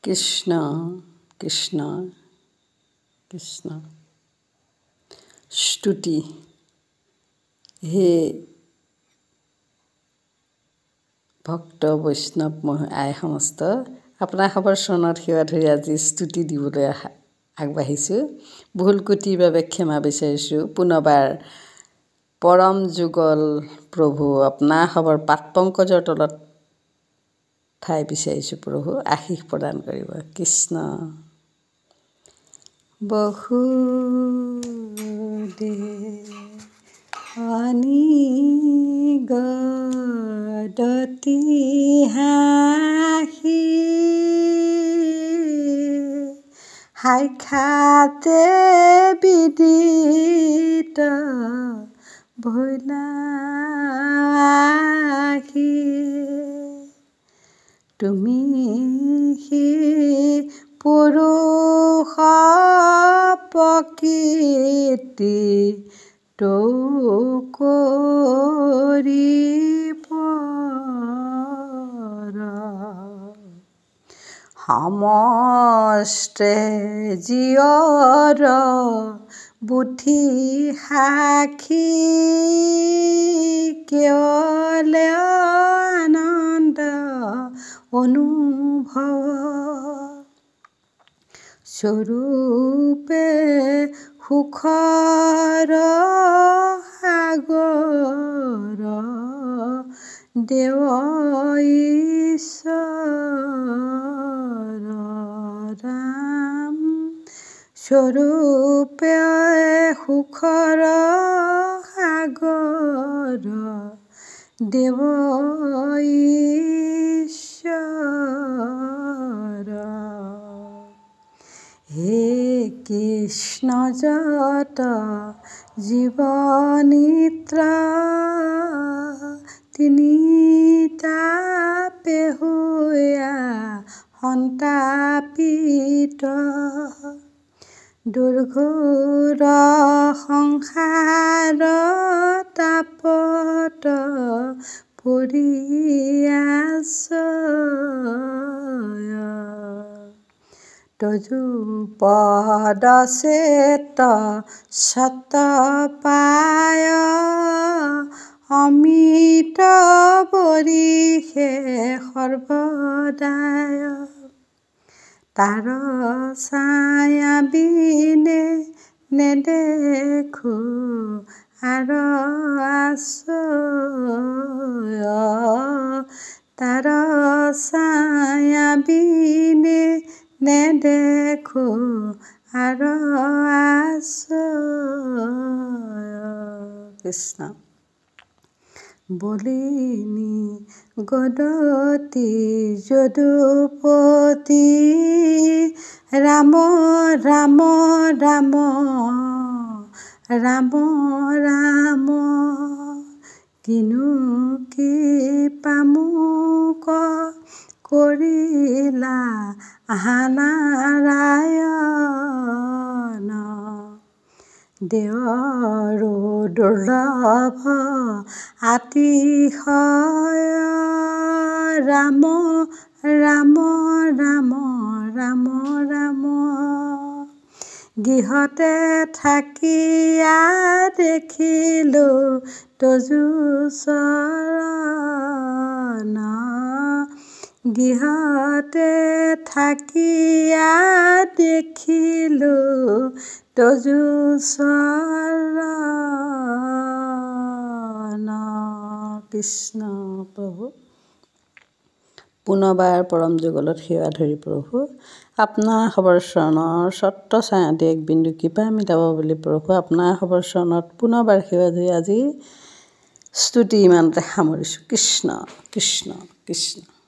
কৃষ্ণ কৃষ্ণ কৃষ্ণ। স্তুতি। হে ভক্ত বৈষ্ণৱ আই সমস্ত, আপোনাসৱৰ চৰণত সেৱা ধৰি আজি স্তুতি দিবলৈ আগবাঢ়িছোঁ। ভুল ক্ৰুটিৰ বাবে ক্ষমা বিচাৰিছোঁ। পুনৰবাৰ পৰম যুগল প্ৰভু আপোনাসৱৰ পাদ পংকজৰ তলত ঠাই বিচাৰিছোঁ। প্ৰভু আশীষ প্ৰদান কৰিব। কৃষ্ণ। বসুদেৱানী গদতি হাঁহি সাক্ষাতে বিদিত ভৈলাহি। তুমি সি পুৰুষ প্ৰকৃতি তৌ কৰি পৰ সমস্তে জীয়ৰ বুদ্ধি সাক্ষী কেৱল আনন্দ অনুভৱ স্বৰূপে সুখৰ সাগৰ দেৱ ঈশ্বৰ ৰাম। স্বৰূপে সুখৰ সাগৰ দেৱ ঈশ্বৰ। হে কৃষ্ণ যত জীৱ নিত্ৰ তিনিটা পেহুয়া সন্তাপিত দুৰ্ঘোৰ সংসাৰ তাপত পৰি আছয়। তজু পদ চেত সত পায় অমিত বৰিষে সৰ্বদায়। তাৰ ছায়া বিনে নেদেখো আৰ আশ্ৰয়। তাৰ ছায়া বিনে নেদেখো আৰ আশ্ৰয়। কৃষ্ণ। বলিনী গদতি যদুপতি ৰাম ৰাম ৰাম ৰাম ৰাম। কিনো কি পামুক কৰিলা নাৰায়ণ। দেৱৰো দুৰ্লভ আতিশয় ৰাম ৰাম ৰাম ৰাম ৰাম। গৃহতে থাকিয়া দেখিলো তজু চৰণ। গৃহতে থাকিয়া দেখিলো তজু চৰণ। কৃষ্ণ। প্ৰভু পুনৰবাৰ পৰম যুগলত সেৱা ধৰি প্ৰভু আপোনাসৱৰ চৰণৰ ছত্ৰ ছায়াতে এক বিন্দু কৃপা মিলাব বুলি প্ৰভু আপোনাসৱৰ চৰণত পুনৰবাৰ সেৱা ধৰি আজি স্তুতি ইমানতে সামৰিছোঁ। কৃষ্ণ কৃষ্ণ কৃষ্ণ।